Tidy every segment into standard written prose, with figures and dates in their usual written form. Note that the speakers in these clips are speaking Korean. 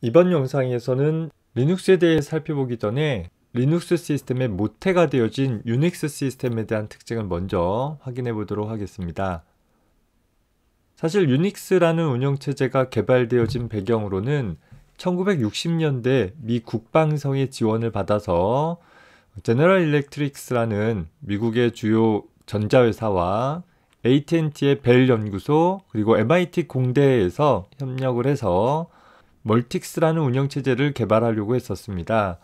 이번 영상에서는 리눅스에 대해 살펴보기 전에 리눅스 시스템의 모태가 되어진 유닉스 시스템에 대한 특징을 먼저 확인해 보도록 하겠습니다. 사실 유닉스라는 운영체제가 개발되어진 배경으로는 1960년대 미 국방성의 지원을 받아서 제너럴 일렉트릭스라는 미국의 주요 전자회사와 AT&T의 벨 연구소 그리고 MIT 공대에서 협력을 해서 멀틱스라는 운영체제를 개발하려고 했었습니다.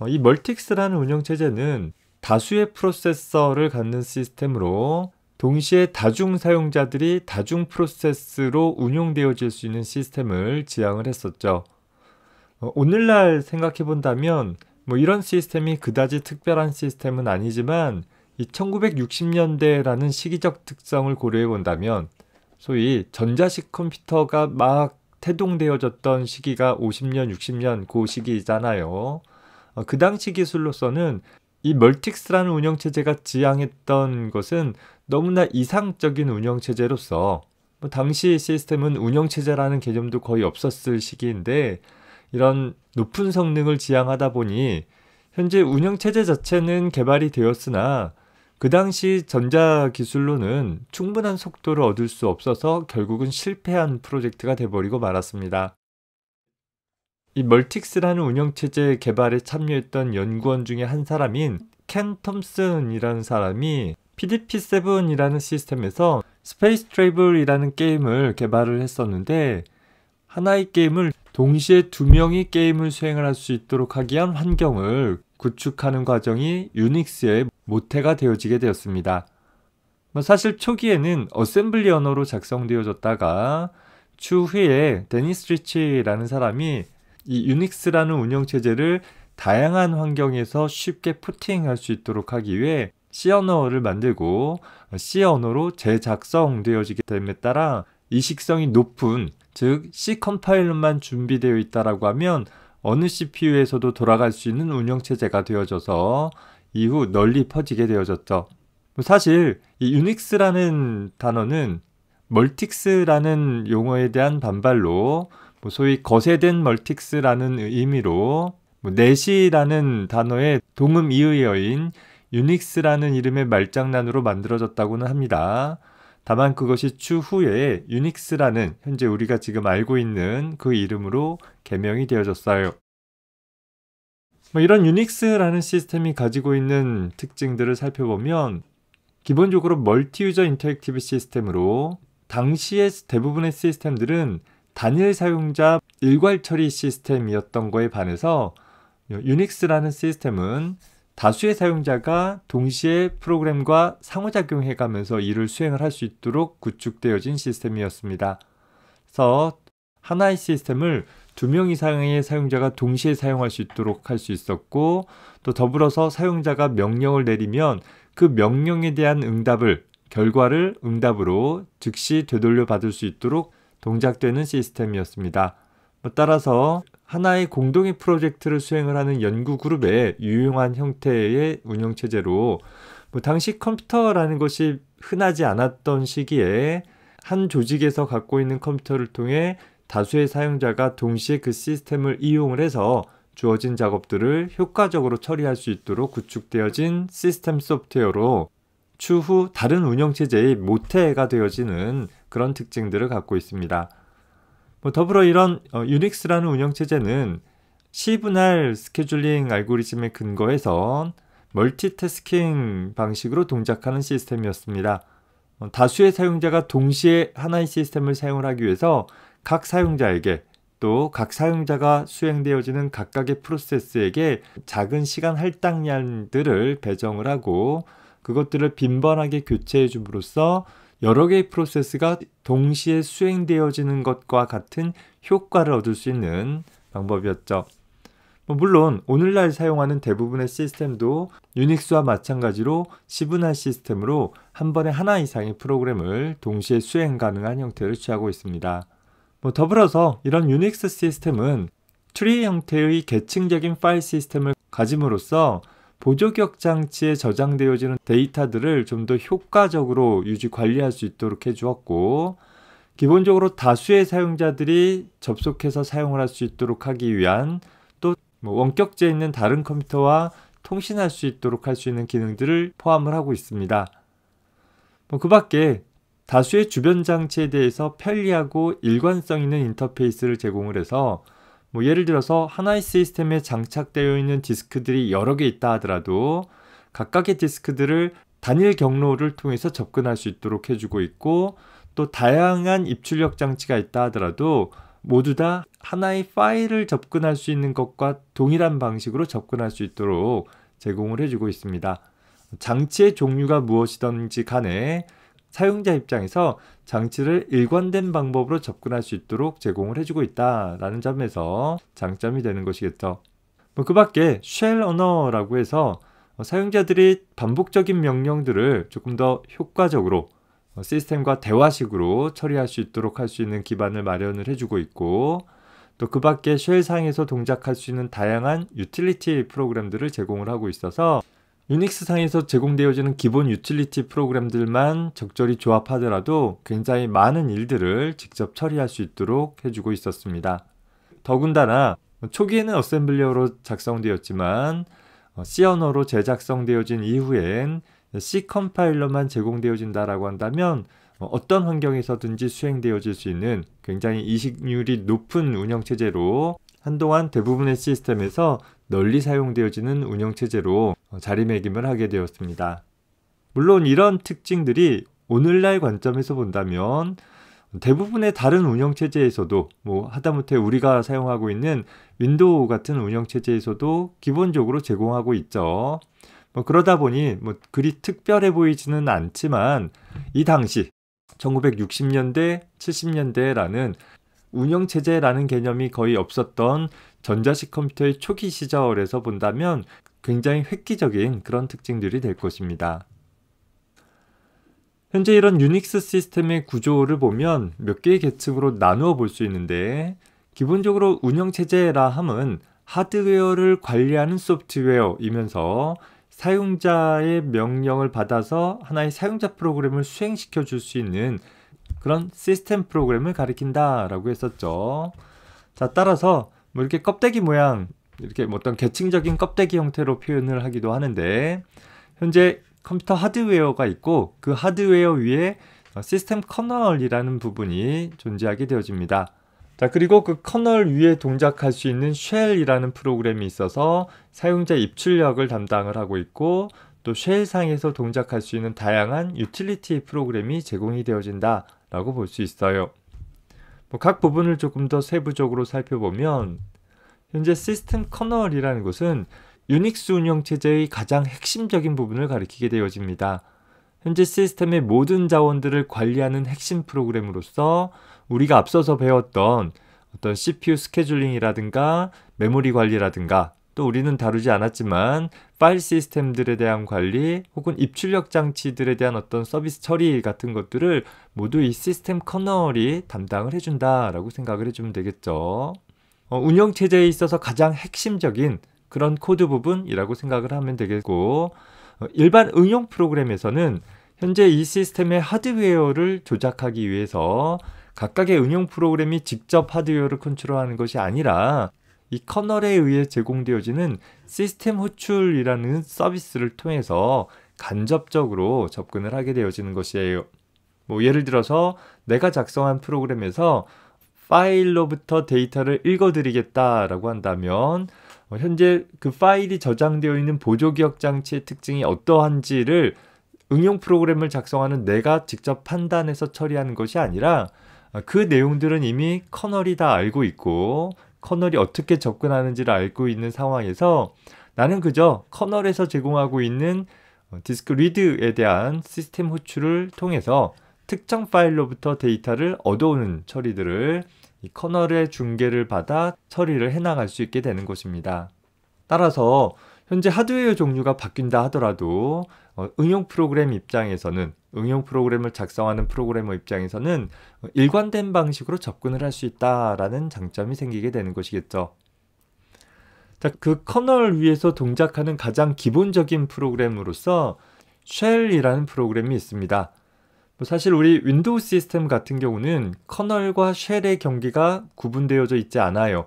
이 멀틱스라는 운영체제는 다수의 프로세서를 갖는 시스템으로 동시에 다중 사용자들이 다중 프로세스로 운용되어질 수 있는 시스템을 지향을 했었죠. 오늘날 생각해 본다면 이런 시스템이 그다지 특별한 시스템은 아니지만 이 1960년대라는 시기적 특성을 고려해 본다면 소위 전자식 컴퓨터가 막 태동되어졌던 시기가 50년, 60년 그 시기잖아요. 그 당시 기술로서는 이 멀틱스라는 운영체제가 지향했던 것은 너무나 이상적인 운영체제로서 당시 시스템은 운영체제라는 개념도 거의 없었을 시기인데 이런 높은 성능을 지향하다 보니 현재 운영체제 자체는 개발이 되었으나 그 당시 전자기술로는 충분한 속도를 얻을 수 없어서 결국은 실패한 프로젝트가 돼버리고 말았습니다. 이 멀틱스라는 운영체제 개발에 참여했던 연구원 중에 한 사람인 켄 톰슨이라는 사람이 PDP-7이라는 시스템에서 스페이스 트래블이라는 게임을 개발을 했었는데 하나의 게임을 동시에 두 명이 게임을 수행을 할 수 있도록 하기 위한 환경을 구축하는 과정이 유닉스의 모태가 되어지게 되었습니다. 사실 초기에는 어셈블리 언어로 작성되어졌다가 추후에 데니스 리치라는 사람이 이 유닉스라는 운영체제를 다양한 환경에서 쉽게 포팅할 수 있도록 하기 위해 C 언어를 만들고 C 언어로 재작성되어지게 됨에 따라 이식성이 높은 즉 C 컴파일러만 준비되어 있다라고 하면 어느 CPU에서도 돌아갈 수 있는 운영체제가 되어져서 이후 널리 퍼지게 되어졌죠. 사실 이 유닉스라는 단어는 멀틱스라는 용어에 대한 반발로 소위 거세된 멀틱스라는 의미로 넷이라는 단어의 동음 이의어인 유닉스라는 이름의 말장난으로 만들어졌다고는 합니다. 다만 그것이 추후에 유닉스라는 현재 우리가 지금 알고 있는 그 이름으로 개명이 되어졌어요. 이런 유닉스라는 시스템이 가지고 있는 특징들을 살펴보면 기본적으로 멀티 유저 인터랙티브 시스템으로 당시의 대부분의 시스템들은 단일 사용자 일괄 처리 시스템이었던 거에 반해서 유닉스라는 시스템은 다수의 사용자가 동시에 프로그램과 상호작용해 가면서 일을 수행을 할 수 있도록 구축되어진 시스템이었습니다. 그래서 하나의 시스템을 두 명 이상의 사용자가 동시에 사용할 수 있도록 할 수 있었고 또 더불어서 사용자가 명령을 내리면 그 명령에 대한 결과를 응답으로 즉시 되돌려 받을 수 있도록 동작되는 시스템이었습니다. 따라서 하나의 공동의 프로젝트를 수행을 하는 연구 그룹의 유용한 형태의 운영체제로 당시 컴퓨터라는 것이 흔하지 않았던 시기에 한 조직에서 갖고 있는 컴퓨터를 통해 다수의 사용자가 동시에 그 시스템을 이용을 해서 주어진 작업들을 효과적으로 처리할 수 있도록 구축되어진 시스템 소프트웨어로 추후 다른 운영체제의 모태가 되어지는 그런 특징들을 갖고 있습니다. 더불어 이런 유닉스라는 운영체제는 C분할 스케줄링 알고리즘에 근거해서 멀티태스킹 방식으로 동작하는 시스템이었습니다. 다수의 사용자가 동시에 하나의 시스템을 사용을 하기 위해서 각 사용자에게 또 각 사용자가 수행되어지는 각각의 프로세스에게 작은 시간 할당량들을 배정을 하고 그것들을 빈번하게 교체해 줌으로써 여러 개의 프로세스가 동시에 수행되어지는 것과 같은 효과를 얻을 수 있는 방법이었죠. 물론 오늘날 사용하는 대부분의 시스템도 유닉스와 마찬가지로 C분할 시스템으로 한 번에 하나 이상의 프로그램을 동시에 수행 가능한 형태를 취하고 있습니다. 더불어서 이런 유닉스 시스템은 트리 형태의 계층적인 파일 시스템을 가짐으로써 보조기억 장치에 저장되어지는 데이터들을 좀 더 효과적으로 유지 관리할 수 있도록 해주었고 기본적으로 다수의 사용자들이 접속해서 사용을 할 수 있도록 하기 위한 또 원격제에 있는 다른 컴퓨터와 통신할 수 있도록 할 수 있는 기능들을 포함을 하고 있습니다. 그 밖에 다수의 주변 장치에 대해서 편리하고 일관성 있는 인터페이스를 제공을 해서 예를 들어서 하나의 시스템에 장착되어 있는 디스크들이 여러 개 있다 하더라도 각각의 디스크들을 단일 경로를 통해서 접근할 수 있도록 해주고 있고, 또 다양한 입출력 장치가 있다 하더라도 모두 다 하나의 파일을 접근할 수 있는 것과 동일한 방식으로 접근할 수 있도록 제공을 해주고 있습니다. 장치의 종류가 무엇이든지 간에 사용자 입장에서 장치를 일관된 방법으로 접근할 수 있도록 제공을 해주고 있다라는 점에서 장점이 되는 것이겠죠. 그 밖에 쉘 언어라고 해서 사용자들이 반복적인 명령들을 조금 더 효과적으로 시스템과 대화식으로 처리할 수 있도록 할 수 있는 기반을 마련을 해주고 있고, 또 그 밖에 쉘상에서 동작할 수 있는 다양한 유틸리티 프로그램들을 제공을 하고 있어서 유닉스 상에서 제공되어지는 기본 유틸리티 프로그램들만 적절히 조합하더라도 굉장히 많은 일들을 직접 처리할 수 있도록 해주고 있었습니다. 더군다나 초기에는 어셈블리어로 작성되었지만 C 언어로 재작성되어진 이후엔 C 컴파일러만 제공되어진다라고 한다면 어떤 환경에서든지 수행되어질 수 있는 굉장히 이식률이 높은 운영체제로 한동안 대부분의 시스템에서 널리 사용되어지는 운영체제로 자리매김을 하게 되었습니다. 물론 이런 특징들이 오늘날 관점에서 본다면 대부분의 다른 운영체제에서도 하다못해 우리가 사용하고 있는 윈도우 같은 운영체제에서도 기본적으로 제공하고 있죠. 그러다 보니 그리 특별해 보이지는 않지만 이 당시 1960년대, 70년대라는 운영체제라는 개념이 거의 없었던 전자식 컴퓨터의 초기 시절에서 본다면 굉장히 획기적인 그런 특징들이 될 것입니다. 현재 이런 유닉스 시스템의 구조를 보면 몇 개의 계층으로 나누어 볼 수 있는데, 기본적으로 운영체제라 함은 하드웨어를 관리하는 소프트웨어이면서 사용자의 명령을 받아서 하나의 사용자 프로그램을 수행시켜 줄 수 있는 그런 시스템 프로그램을 가리킨다라고 했었죠. 자, 따라서 이렇게 껍데기 모양, 이렇게 어떤 계층적인 껍데기 형태로 표현을 하기도 하는데, 현재 컴퓨터 하드웨어가 있고 그 하드웨어 위에 시스템 커널이라는 부분이 존재하게 되어집니다. 자, 그리고 그 커널 위에 동작할 수 있는 쉘이라는 프로그램이 있어서 사용자 입출력을 담당을 하고 있고, 또 쉘상에서 동작할 수 있는 다양한 유틸리티 프로그램이 제공이 되어진다 라고 볼 수 있어요. 각 부분을 조금 더 세부적으로 살펴보면, 현재 시스템 커널이라는 것은 유닉스 운영체제의 가장 핵심적인 부분을 가리키게 되어집니다. 현재 시스템의 모든 자원들을 관리하는 핵심 프로그램으로서 우리가 앞서서 배웠던 어떤 CPU 스케줄링이라든가 메모리 관리라든가, 또 우리는 다루지 않았지만 파일 시스템들에 대한 관리 혹은 입출력 장치들에 대한 어떤 서비스 처리 같은 것들을 모두 이 시스템 커널이 담당을 해준다라고 생각을 해주면 되겠죠. 운영체제에 있어서 가장 핵심적인 그런 코드 부분이라고 생각을 하면 되겠고, 일반 응용 프로그램에서는 현재 이 시스템의 하드웨어를 조작하기 위해서 각각의 응용 프로그램이 직접 하드웨어를 컨트롤하는 것이 아니라 이 커널에 의해 제공되어지는 시스템 호출이라는 서비스를 통해서 간접적으로 접근을 하게 되어지는 것이에요. 예를 들어서 내가 작성한 프로그램에서 파일로부터 데이터를 읽어드리겠다라고 한다면 현재 그 파일이 저장되어 있는 보조기억 장치의 특징이 어떠한지를 응용 프로그램을 작성하는 내가 직접 판단해서 처리하는 것이 아니라 그 내용들은 이미 커널이 다 알고 있고 커널이 어떻게 접근하는지를 알고 있는 상황에서 나는 그저 커널에서 제공하고 있는 디스크 리드에 대한 시스템 호출을 통해서 특정 파일로부터 데이터를 얻어오는 처리들을 이 커널의 중계를 받아 처리를 해나갈 수 있게 되는 것입니다. 따라서 현재 하드웨어 종류가 바뀐다 하더라도 응용 프로그램 입장에서는, 응용 프로그램을 작성하는 프로그래머 입장에서는 일관된 방식으로 접근을 할 수 있다라는 장점이 생기게 되는 것이겠죠. 자, 그 커널 위에서 동작하는 가장 기본적인 프로그램으로서 쉘이라는 프로그램이 있습니다. 사실 우리 윈도우 시스템 같은 경우는 커널과 쉘의 경계가 구분되어져 있지 않아요.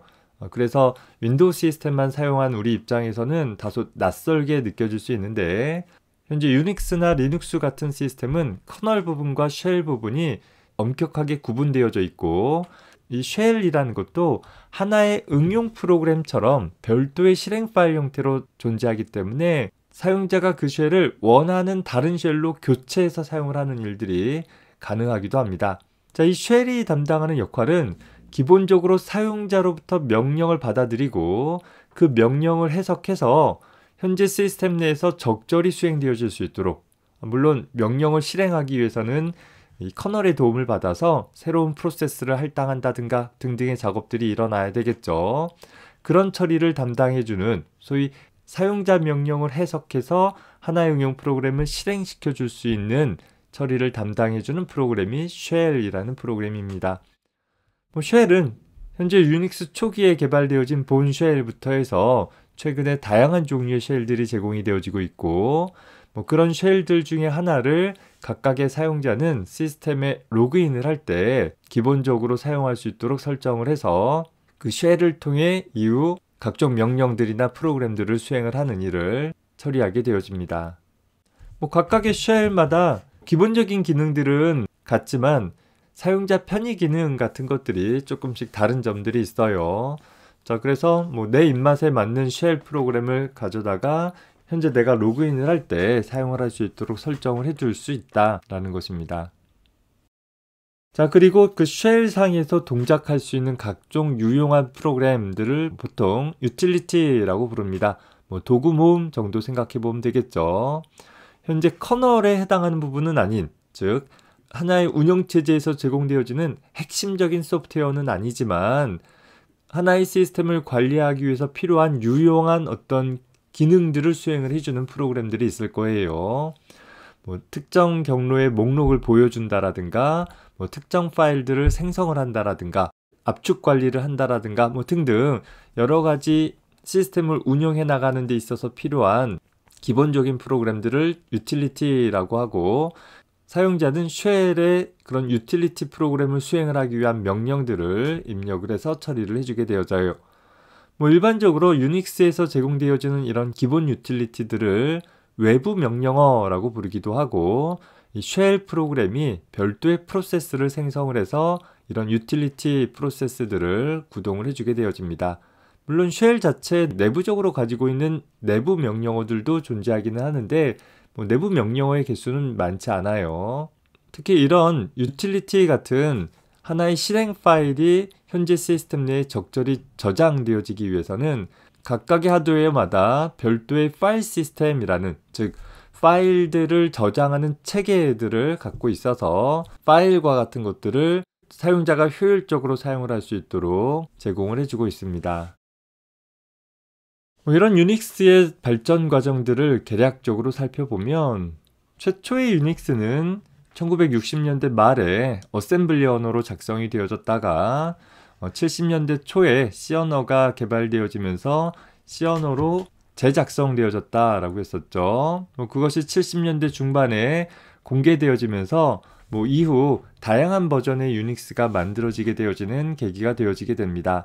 그래서 윈도우 시스템만 사용한 우리 입장에서는 다소 낯설게 느껴질 수 있는데, 현재 유닉스나 리눅스 같은 시스템은 커널 부분과 쉘 부분이 엄격하게 구분되어져 있고, 이 쉘이라는 것도 하나의 응용 프로그램처럼 별도의 실행 파일 형태로 존재하기 때문에 사용자가 그 쉘을 원하는 다른 쉘로 교체해서 사용을 하는 일들이 가능하기도 합니다. 자, 이 쉘이 담당하는 역할은 기본적으로 사용자로부터 명령을 받아들이고 그 명령을 해석해서 현재 시스템 내에서 적절히 수행되어질 수 있도록, 물론 명령을 실행하기 위해서는 이 커널의 도움을 받아서 새로운 프로세스를 할당한다든가 등등의 작업들이 일어나야 되겠죠. 그런 처리를 담당해주는 소위 사용자 명령을 해석해서 하나의 응용 프로그램을 실행시켜 줄 수 있는 처리를 담당해주는 프로그램이 쉘이라는 프로그램입니다. 쉘은 현재 유닉스 초기에 개발되어진 본 쉘부터 해서 최근에 다양한 종류의 쉘들이 제공이 되어지고 있고, 그런 쉘들 중에 하나를 각각의 사용자는 시스템에 로그인을 할 때 기본적으로 사용할 수 있도록 설정을 해서 그 쉘을 통해 이후 각종 명령들이나 프로그램들을 수행을 하는 일을 처리하게 되어집니다. 각각의 쉘마다 기본적인 기능들은 같지만 사용자 편의 기능 같은 것들이 조금씩 다른 점들이 있어요. 자, 그래서 내 입맛에 맞는 쉘 프로그램을 가져다가 현재 내가 로그인을 할 때 사용을 할 수 있도록 설정을 해줄 수 있다라는 것입니다. 자, 그리고 그 쉘 상에서 동작할 수 있는 각종 유용한 프로그램들을 보통 유틸리티라고 부릅니다. 도구 모음 정도 생각해 보면 되겠죠. 현재 커널에 해당하는 부분은 아닌, 즉 하나의 운영체제에서 제공되어지는 핵심적인 소프트웨어는 아니지만 하나의 시스템을 관리하기 위해서 필요한 유용한 어떤 기능들을 수행을 해주는 프로그램들이 있을 거예요. 특정 경로의 목록을 보여준다라든가, 특정 파일들을 생성을 한다라든가, 압축 관리를 한다라든가, 등등 여러 가지 시스템을 운영해 나가는 데 있어서 필요한 기본적인 프로그램들을 유틸리티라고 하고, 사용자는 쉘의 그런 유틸리티 프로그램을 수행을 하기 위한 명령들을 입력을 해서 처리를 해주게 되어져요. 일반적으로 유닉스에서 제공되어지는 이런 기본 유틸리티들을 외부 명령어라고 부르기도 하고, 이 쉘 프로그램이 별도의 프로세스를 생성을 해서 이런 유틸리티 프로세스들을 구동을 해주게 되어집니다. 물론 쉘 자체 내부적으로 가지고 있는 내부 명령어들도 존재하기는 하는데 내부 명령어의 개수는 많지 않아요. 특히 이런 유틸리티 같은 하나의 실행 파일이 현재 시스템 내에 적절히 저장되어지기 위해서는 각각의 하드웨어마다 별도의 파일 시스템이라는, 즉 파일들을 저장하는 체계들을 갖고 있어서 파일과 같은 것들을 사용자가 효율적으로 사용을 할 수 있도록 제공을 해주고 있습니다. 이런 유닉스의 발전 과정들을 개략적으로 살펴보면, 최초의 유닉스는 1960년대 말에 어셈블리 언어로 작성이 되어졌다가 70년대 초에 C 언어가 개발되어지면서 C 언어로 재작성되어졌다라고 했었죠. 그것이 70년대 중반에 공개되어지면서 이후 다양한 버전의 유닉스가 만들어지게 되어지는 계기가 되어지게 됩니다.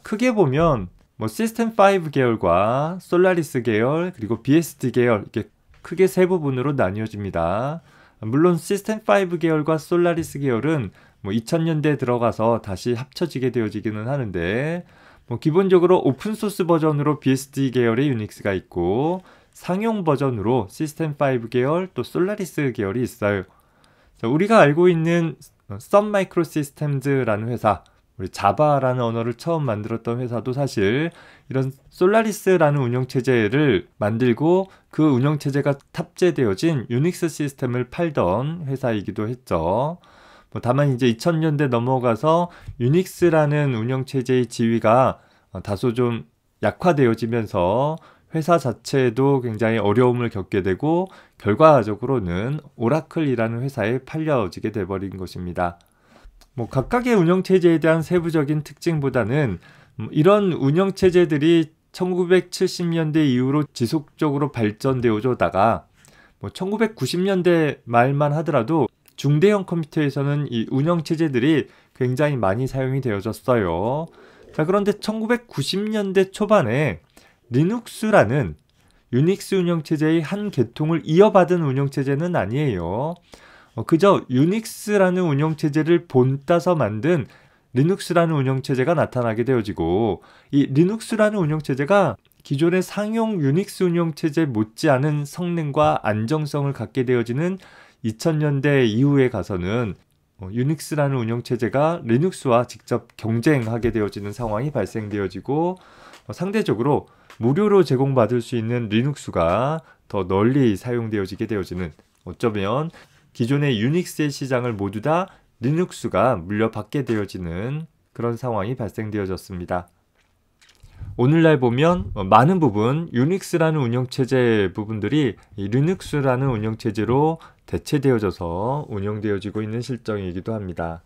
크게 보면 시스템 5 계열과 솔라리스 계열, 그리고 BSD 계열, 이렇게 크게 세 부분으로 나뉘어집니다. 물론 시스템 5 계열과 솔라리스 계열은 2000년대에 들어가서 다시 합쳐지게 되어지기는 하는데, 기본적으로 오픈소스 버전으로 BSD 계열의 유닉스가 있고 상용 버전으로 시스템 5 계열 또 솔라리스 계열이 있어요. 자, 우리가 알고 있는 썬 마이크로 시스템즈라는 회사, 우리 자바라는 언어를 처음 만들었던 회사도 사실 이런 솔라리스라는 운영체제를 만들고 그 운영체제가 탑재되어진 유닉스 시스템을 팔던 회사이기도 했죠. 다만 이제 2000년대 넘어가서 유닉스라는 운영체제의 지위가 다소 좀 약화되어지면서 회사 자체도 굉장히 어려움을 겪게 되고 결과적으로는 오라클이라는 회사에 팔려지게 돼버린 것입니다. 각각의 운영체제에 대한 세부적인 특징보다는 이런 운영체제들이 1970년대 이후로 지속적으로 발전되어 오다가 1990년대 말만 하더라도 중대형 컴퓨터에서는 이 운영체제들이 굉장히 많이 사용이 되어졌어요. 자, 그런데 1990년대 초반에 리눅스라는 유닉스 운영체제의 한 계통을 이어받은 운영체제는 아니에요. 그저 유닉스라는 운영체제를 본따서 만든 리눅스라는 운영체제가 나타나게 되어지고, 이 리눅스라는 운영체제가 기존의 상용 유닉스 운영체제 못지않은 성능과 안정성을 갖게 되어지는 2000년대 이후에 가서는 유닉스라는 운영체제가 리눅스와 직접 경쟁하게 되어지는 상황이 발생되어지고, 상대적으로 무료로 제공받을 수 있는 리눅스가 더 널리 사용되어지게 되어지는, 어쩌면 기존의 유닉스의 시장을 모두 다 리눅스가 물려받게 되어지는 그런 상황이 발생되어졌습니다. 오늘날 보면 많은 부분 유닉스라는 운영체제 부분들이 이 리눅스라는 운영체제로 대체되어져서 운영되어지고 있는 실정이기도 합니다.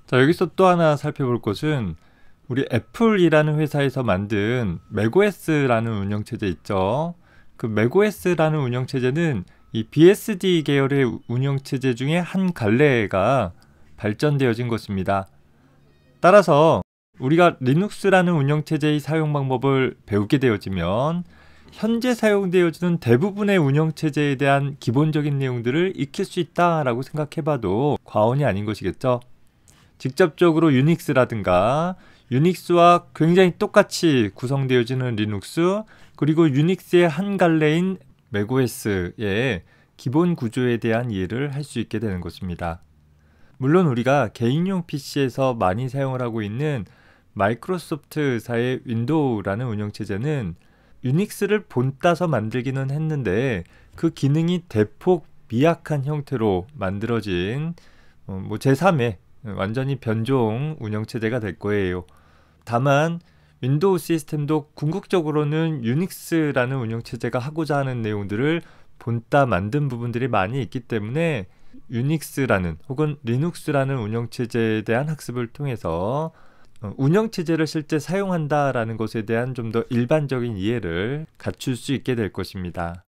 자, 여기서 또 하나 살펴볼 것은 우리 애플이라는 회사에서 만든 맥OS라는 운영체제 있죠. 그 맥OS라는 운영체제는 이 BSD 계열의 운영체제 중에 한 갈래가 발전되어진 것입니다. 따라서 우리가 리눅스라는 운영체제의 사용 방법을 배우게 되어지면 현재 사용되어지는 대부분의 운영체제에 대한 기본적인 내용들을 익힐 수 있다라고 생각해봐도 과언이 아닌 것이겠죠. 직접적으로 유닉스라든가 유닉스와 굉장히 똑같이 구성되어지는 리눅스, 그리고 유닉스의 한 갈래인 맥OS의 기본 구조에 대한 이해를 할 수 있게 되는 것입니다. 물론 우리가 개인용 PC에서 많이 사용을 하고 있는 마이크로소프트사의 윈도우라는 운영체제는 유닉스를 본따서 만들기는 했는데 그 기능이 대폭 미약한 형태로 만들어진 제3의 완전히 변종 운영체제가 될 거예요. 다만 윈도우 시스템도 궁극적으로는 유닉스라는 운영체제가 하고자 하는 내용들을 본따 만든 부분들이 많이 있기 때문에 유닉스라는 혹은 리눅스라는 운영체제에 대한 학습을 통해서 운영체제를 실제 사용한다라는 것에 대한 좀 더 일반적인 이해를 갖출 수 있게 될 것입니다.